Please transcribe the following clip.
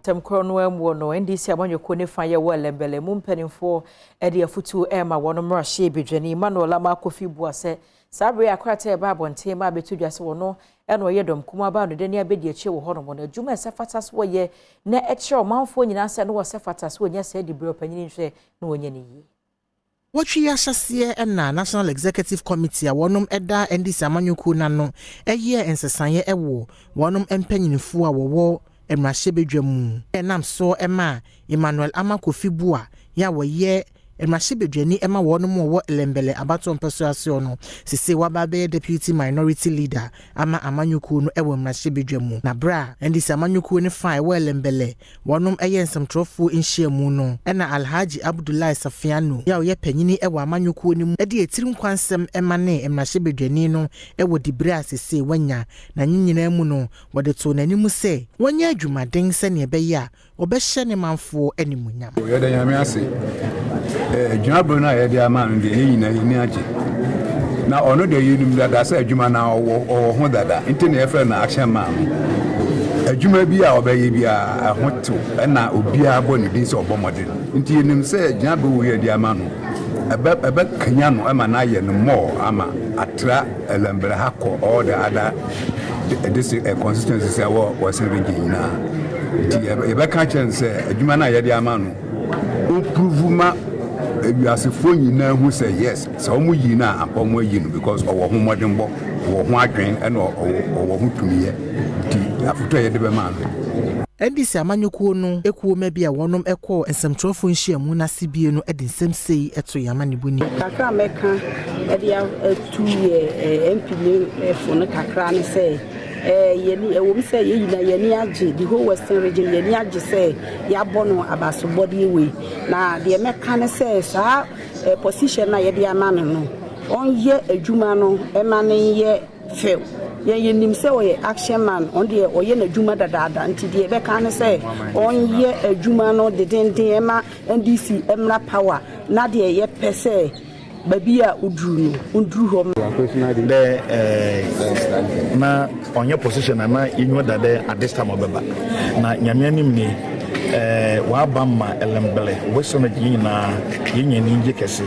Temkrono no NDC amanyoko ne fa ye wo Ellembele mumpenimfo e de afutu e ma wono mrahye bedwani Manuel Amakofi Buah se sabre akrata e ba bonte ma betudwa se wono e no ye dom kuma ba no dani abedi achi wo hono no adwuma e sefatas wo ye na e kire omanfo nyina se no wo sefatas wo nya se di bro panyini hwe no wonya ne yi. What we are na National Executive Committee a wonom eda NDC amanyoko na no eye ensesanye ewo wonom empanyinfo a wo emrahye bedwamu enam so ema Emmanuel Amakofi Buah ya woye emrahye bedwani ema wonom wo Ellembele abaton persuasion no sese wababe deputy minority leader ama amanyoko no ewo emrahye bedwamu na bra NDC amanyoko ne fa wo Ellembele wonom eye nsamtrofo nhyiamu no ena Alhaji Abdullahi Safiano ya woye panyini ewo amanyoko ni mu ede etirim kwansem ema ne emrahye bedwani no ewo dibra sese wanya na nyinyina mu no wode to nanimu se wanya adwumaden se ne beya obehye ne manfo animunyam yede nyame ase dwabro na yede ama no de nyina ni age na ono de yinum dada se adwuma na o ho dada nti na efre na action ma adwuma bi a obeye bi a ahoto na obi a bo ne din se obomode nti yinum se dwabro wo yede ama no ebe kanya no ama na ye no more ama atra Ellembele hako all the other this consistency say was serving na ebe ka chen say adwuma na yede ama no improve ma ebiasefo nyina hu say yes so omo yi na apomo yi no because owo ho modern bo owo ho adwen and owo ho tumiye ti afoto yede be ma NDC amanyoko no ekuo ma bia wonom ekọ ensemtrofo nhyiamu na sibie no ede nsem sei eto yama ne boni kakra meka ede ya 2 year MP ne fo kakra ne say yeni ewom say yeyina yeni age the whole western region yeni age say ya bono abaso body we na de meka ne say sa position na yede amane no onye adwuma no emane ye fail yenim say oye action man on the oye na adwuma dada nti de beka ne say onye adwuma no dedenden ema NDC emra power na de ye pese babia udru ho na onye position na inyo dade at this time obeba na nyame anim ni wa ba ma Ellembele we so na nyina yenye ni nje kese